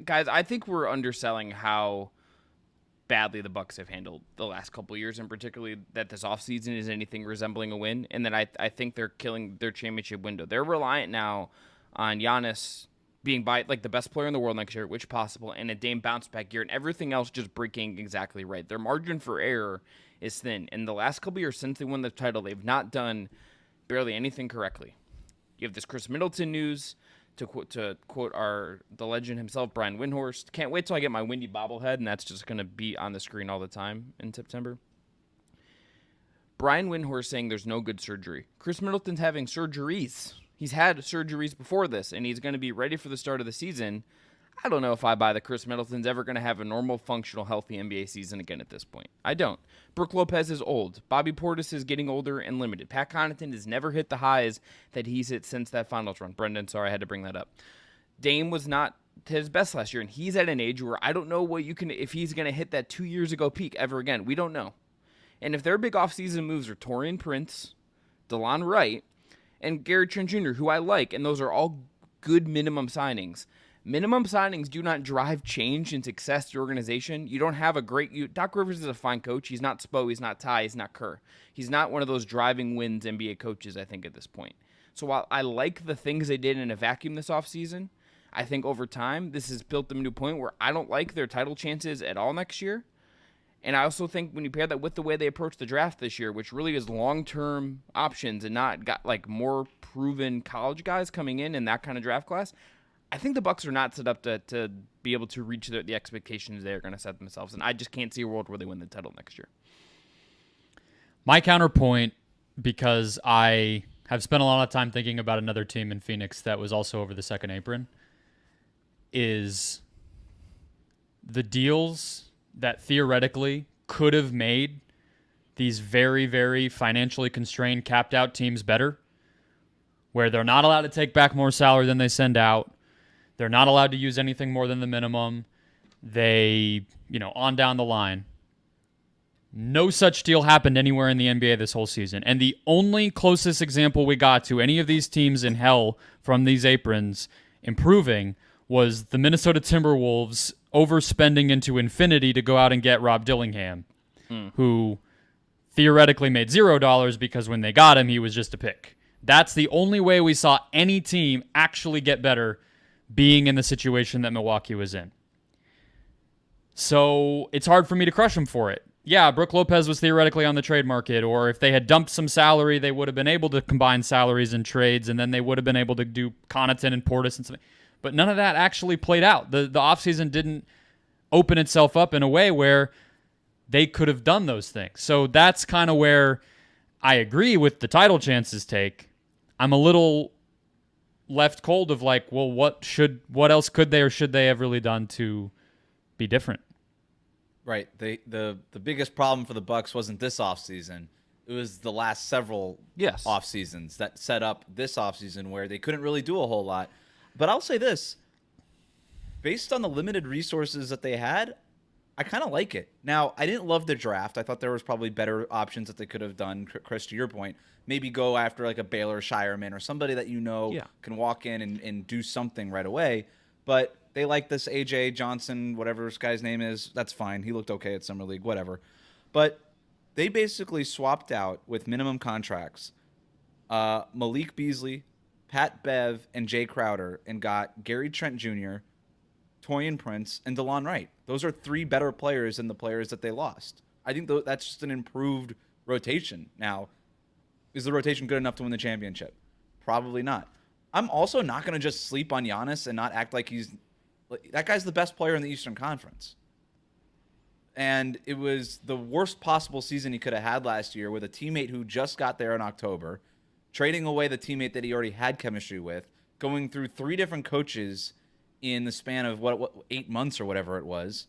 guys, I think we're underselling how badly the Bucks have handled the last couple of years, and particularly that this offseason is anything resembling a win, and that I think they're killing their championship window. They're reliant now on Giannis being by like the best player in the world next year, which possible, and a Dame bounce back year, and everything else just breaking exactly right. Their margin for error is thin, and the last couple of years since they won the title, they've not done barely anything correctly. You have this Chris Middleton news. To quote the legend himself, Brian Windhorst. Can't wait till I get my windy bobblehead, and that's just going to be on the screen all the time in September. Brian Windhorst saying there's no good surgery. Chris Middleton's having surgeries. He's had surgeries before this, and he's going to be ready for the start of the season. I don't know if I buy that Chris Middleton's ever going to have a normal, functional, healthy NBA season again at this point. I don't. Brook Lopez is old. Bobby Portis is getting older and limited. Pat Connaughton has never hit the highs that he's hit since that finals run. Brendon, sorry, I had to bring that up. Dame was not to his best last year, and he's at an age where I don't know if he's going to hit that 2 years ago peak ever again. We don't know. And if their big offseason moves are Taurean Prince, DeLon Wright, and Gary Trent Jr., who I like, and those are all good minimum signings. Minimum signings do not drive change and success to your organization. You don't have a great... Doc Rivers is a fine coach. He's not Spo. He's not Ty. He's not Kerr. He's not one of those driving wins NBA coaches, I think, at this point. So while I like the things they did in a vacuum this offseason, I think over time, this has built them to a point where I don't like their title chances at all next year. And I also think when you pair that with the way they approach the draft this year, which really is long-term options and not got like more proven college guys coming in that kind of draft class, I think the Bucks are not set up to be able to reach the expectations they're going to set themselves, and I just can't see a world where they win the title next year. My counterpoint, because I have spent a lot of time thinking about another team in Phoenix that was also over the second apron, is the deals that theoretically could have made these very, very financially constrained, capped out teams better, where they're not allowed to take back more salary than they send out. They're not allowed to use anything more than the minimum. They, on down the line. No such deal happened anywhere in the NBA this whole season. And the only closest example we got to any of these teams in hell from these aprons improving was the Minnesota Timberwolves overspending into infinity to go out and get Rob Dillingham, who theoretically made $0 because when they got him, he was just a pick. That's the only way we saw any team actually get better being in the situation that Milwaukee was in. So it's hard for me to crush them for it. Yeah, Brook Lopez was theoretically on the trade market, or if they had dumped some salary, they would have been able to combine salaries and trades, and then they would have been able to do Connaughton and Portis and something. But none of that actually played out. The offseason didn't open itself up in a way where they could have done those things. So that's kind of where I agree with the title chances take. I'm a little left cold of like, well, what else could they or should they have really done to be different? Right. The biggest problem for the Bucks wasn't this offseason. It was the last several off seasons that set up this offseason where they couldn't really do a whole lot. But I'll say this, based on the limited resources that they had, I kind of like it. Now, I didn't love the draft. I thought there was probably better options that they could have done, Chris, to your point. Maybe go after like a Baylor Shireman or somebody that can walk in and do something right away. But they like this A.J. Johnson, whatever this guy's name is. That's fine. He looked okay at Summer League, whatever. But they basically swapped out with minimum contracts Malik Beasley, Pat Bev, and Jay Crowder, and got Gary Trent Jr., Taurean Prince, and DeLon Wright. Those are three better players than the players that they lost. I think that's just an improved rotation. Now, is the rotation good enough to win the championship? Probably not. I'm also not going to just sleep on Giannis and not act like that guy's the best player in the Eastern Conference. And it was the worst possible season he could have had last year with a teammate who just got there in October, trading away the teammate that he already had chemistry with, going through three different coaches in the span of 8 months or whatever it was.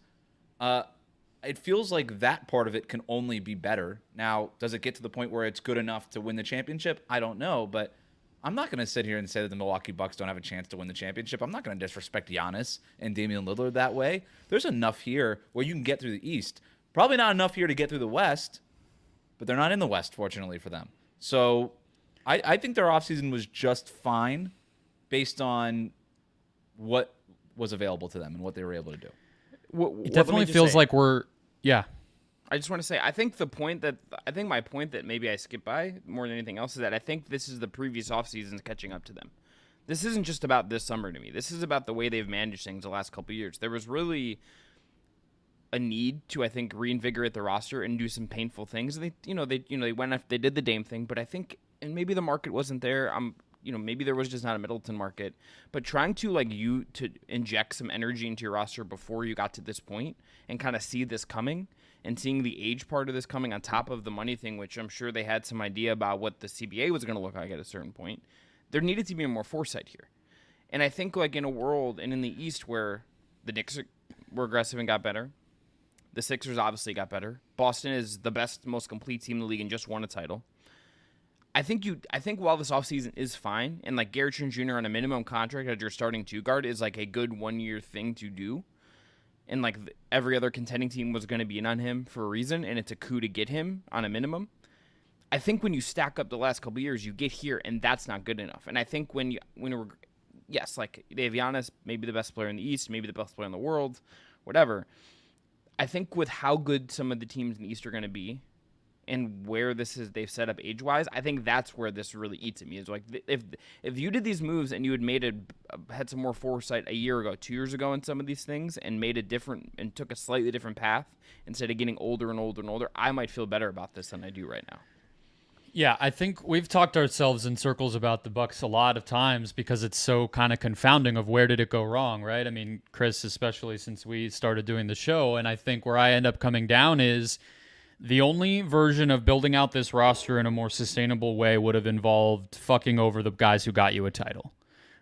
It feels like that part of it can only be better. Now, does it get to the point where it's good enough to win the championship? I don't know, but I'm not going to sit here and say that the Milwaukee Bucks don't have a chance to win the championship. I'm not going to disrespect Giannis and Damian Lillard that way. There's enough here where you can get through the East. Probably not enough here to get through the West, but they're not in the West, fortunately for them. So I think their offseason was just fine based on what was available to them and what they were able to do. It definitely feels like I just want to say, I think my point that maybe I skipped by more than anything else is that I think this is the previous off seasons catching up to them. This isn't just about this summer to me. This is about the way they've managed things the last couple of years. There was really a need to, I think, reinvigorate the roster and do some painful things. They went after, they did the Dame thing, but I think, and maybe the market wasn't there. Maybe there was just not a Middleton market, but trying to to inject some energy into your roster before you got to this point and kind of see this coming and seeing the age part of this coming on top of the money thing, which I'm sure they had some idea about what the CBA was going to look like at a certain point. There needed to be more foresight here. And I think in a world and in the East where the Knicks were aggressive and got better, the Sixers obviously got better. Boston is the best, most complete team in the league and just won a title. I think while this offseason is fine, and Garrett Trent Jr. on a minimum contract as your starting two guard is a good 1 year thing to do, and every other contending team was going to be in on him for a reason, and it's a coup to get him on a minimum. I think when you stack up the last couple of years, you get here, and that's not good enough. And I think they have Giannis, maybe the best player in the East, maybe the best player in the world, whatever. I think with how good some of the teams in the East are going to be and where they've set up age-wise, I think that's where this really eats at me. Is if you did these moves and you had had some more foresight a year ago, 2 years ago in some of these things and made a different and took a slightly different path instead of getting older and older and older, I might feel better about this than I do right now. Yeah, I think we've talked ourselves in circles about the Bucks a lot of times because it's so kind of confounding of where did it go wrong, right? I mean, Chris, especially since we started doing the show, and I think where I end up coming down is the only version of building out this roster in a more sustainable way would have involved fucking over the guys who got you a title,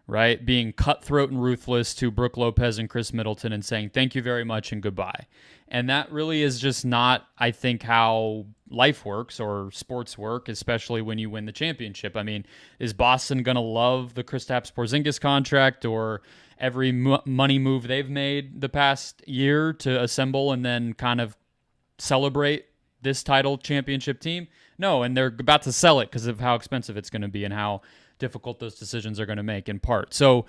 right? Being cutthroat and ruthless to Brook Lopez and Chris Middleton and saying thank you very much and goodbye. And that really is just not, I think, how life works or sports work, especially when you win the championship. I mean, is Boston going to love the Kristaps Porzingis contract or every money move they've made the past year to assemble and then kind of celebrate this title championship team? No, and they're about to sell it because of how expensive it's going to be and how difficult those decisions are going to make in part. So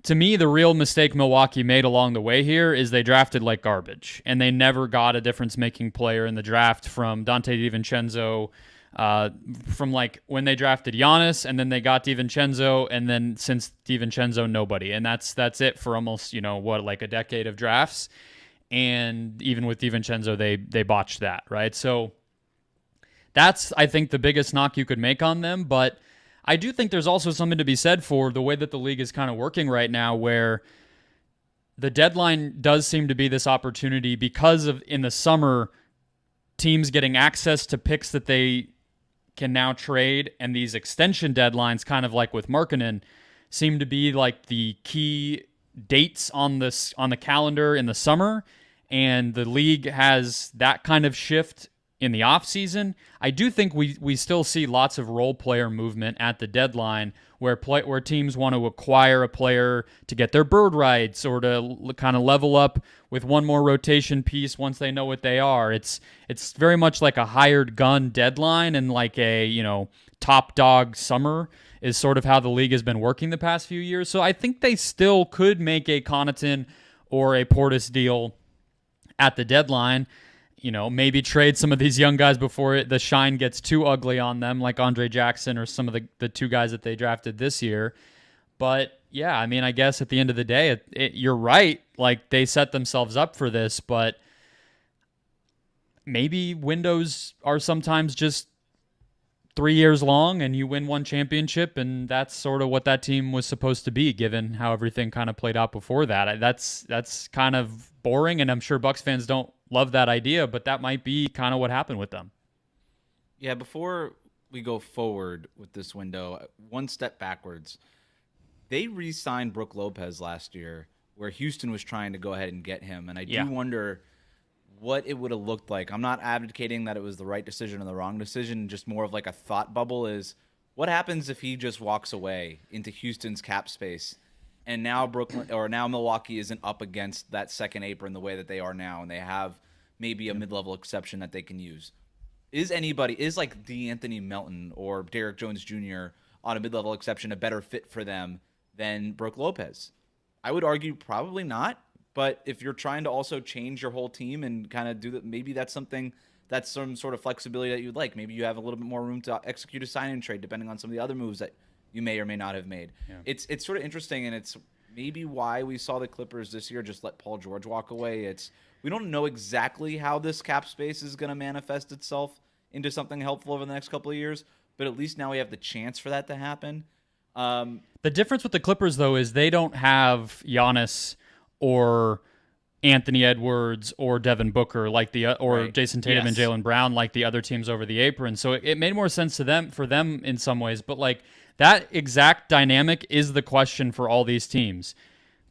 to me, the real mistake Milwaukee made along the way here is they drafted like garbage, and they never got a difference-making player in the draft from Dante DiVincenzo, from when they drafted Giannis, and then they got DiVincenzo, and then since DiVincenzo, nobody. And that's it for almost, a decade of drafts. And even with DiVincenzo, they botched that, right? So that's, I think, the biggest knock you could make on them, but I do think there's also something to be said for the way that the league is kind of working right now, where the deadline does seem to be this opportunity because of, in the summer, teams getting access to picks that they can now trade, and these extension deadlines, kind of like with Markkanen, seem to be the key dates on the calendar in the summer, and the league has that kind of shift in the offseason. I do think we still see lots of role player movement at the deadline where teams want to acquire a player to get their bird rights or to kind of level up with one more rotation piece once they know what they are. It's very much like a hired gun deadline, and a top dog summer is sort of how the league has been working the past few years. So I think they still could make a Connaughton or a Portis deal at the deadline. Maybe trade some of these young guys before the shine gets too ugly on them, like Andre Jackson or some of the two guys that they drafted this year. But yeah, I mean, I guess at the end of the day, you're right. They set themselves up for this, but maybe windows are sometimes just 3 years long and you win one championship, and that's sort of what that team was supposed to be, given how everything kind of played out before that. That's kind of boring, and I'm sure Bucks fans don't love that idea, but that might be kind of what happened with them. Yeah, before we go forward with this window, one step backwards. They re-signed Brook Lopez last year, where Houston was trying to go ahead and get him, and I do wonder what it would have looked like. I'm not advocating that it was the right decision or the wrong decision, just more of a thought bubble is, what happens if he just walks away into Houston's cap space, and now Milwaukee isn't up against that second apron the way that they are now, and they have maybe a mid-level exception that they can use. Is DeAnthony Melton or Derrick Jones Jr. on a mid-level exception a better fit for them than Brook Lopez? I would argue probably not. But if you're trying to also change your whole team and kind of do that, maybe that's some sort of flexibility that you'd like. Maybe you have a little bit more room to execute a sign and trade depending on some of the other moves that you may or may not have made. Yeah. It's sort of interesting, and it's maybe why we saw the Clippers this year just let Paul George walk away. We don't know exactly how this cap space is going to manifest itself into something helpful over the next couple of years, but at least now we have the chance for that to happen. The difference with the Clippers, though, is they don't have Giannis or Anthony Edwards or Devin Booker or Jason Tatum and Jaylen Brown like the other teams over the apron. So it made more sense for them in some ways. But like that exact dynamic is the question for all these teams.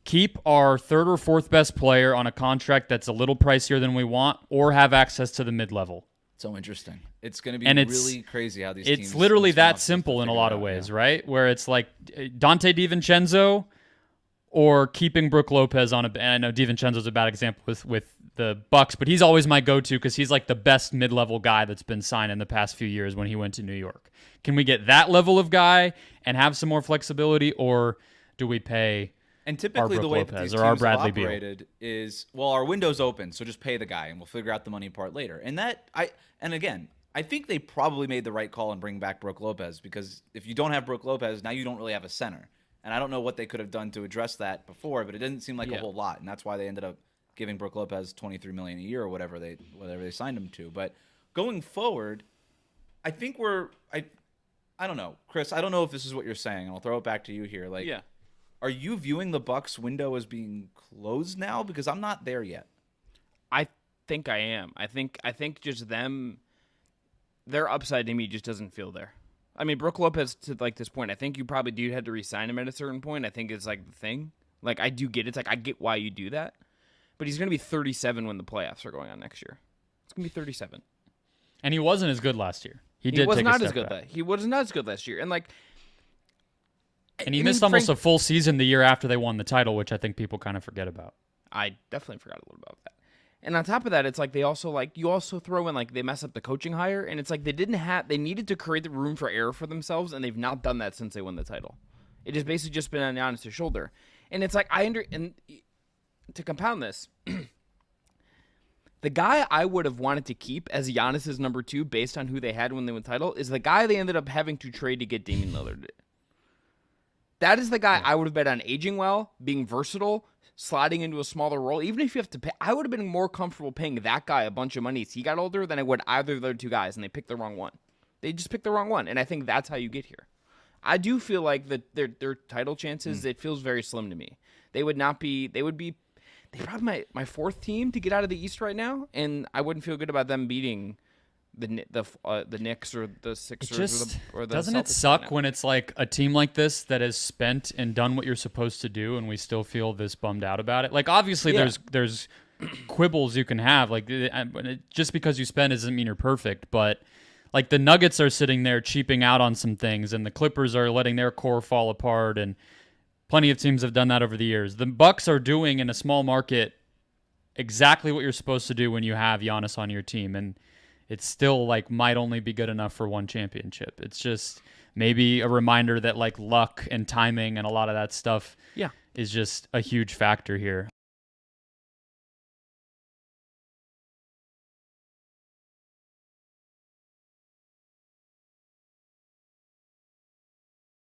Keep our third or fourth best player on a contract that's a little pricier than we want, or have access to the mid-level. So interesting. It's going to be really crazy how these teams... It's literally that simple in a lot of ways, right? Where it's like Dante DiVincenzo or keeping Brook Lopez on and I know DiVincenzo's a bad example with the Bucks, but he's always my go-to because he's like the best mid-level guy that's been signed in the past few years when he went to New York. Can we get that level of guy and have some more flexibility, or do we pay... And typically the way that these teams have operated is, well, our window's open, so just pay the guy, and we'll figure out the money part later. And again, I think they probably made the right call in bringing back Brook Lopez, because if you don't have Brook Lopez, now you don't really have a center. And I don't know what they could have done to address that before, but it didn't seem like a whole lot, and that's why they ended up giving Brook Lopez $23 million a year or whatever they signed him to. But going forward, I think I don't know, Chris. I don't know if this is what you're saying, and I'll throw it back to you here. Are you viewing the Bucks window as being closed now? Because I'm not there yet. I think I am. I think just their upside to me just doesn't feel there. I mean, Brook Lopez to like this point, I think you probably do have to re-sign him at a certain point. I think it's like the thing. Like I do get it. It's like I get why you do that. But he's going to be 37 when the playoffs are going on next year. It's going to be 37. And he wasn't as good last year. He was not as good last year. And like, and he missed almost a full season the year after they won the title, which I think people kind of forget about. I definitely forgot a little about that. And on top of that, it's like you also throw in like they mess up the coaching hire, and it's like they needed to create the room for error for themselves, and they've not done that since they won the title. It has basically just been on Giannis' shoulder. And it's like and to compound this, the guy I would have wanted to keep as Giannis' number 2 based on who they had when they won the title is the guy they ended up having to trade to get Damian Lillard. That is the guy I would have bet on aging well, being versatile, sliding into a smaller role. Even if you have to pay, I would have been more comfortable paying that guy a bunch of money as he got older than I would either of the other two guys, and they picked the wrong one. They just picked the wrong one, and I think that's how you get here. I do feel like their title chances, it feels very slim to me. They would be probably my 4th team to get out of the East right now, and I wouldn't feel good about them beating the Knicks or the Sixers or the doesn't Celtics it suck right when it's like a team like this that has spent and done what you're supposed to do, and we still feel this bummed out about it? Like obviously there's quibbles you can have, like just because you spend doesn't mean you're perfect, but like the Nuggets are sitting there cheaping out on some things, and the Clippers are letting their core fall apart, and plenty of teams have done that over the years. The Bucks are doing in a small market exactly what you're supposed to do when you have Giannis on your team, and it's still like might only be good enough for one championship. It's just maybe a reminder that like luck and timing and a lot of that stuff is just a huge factor here.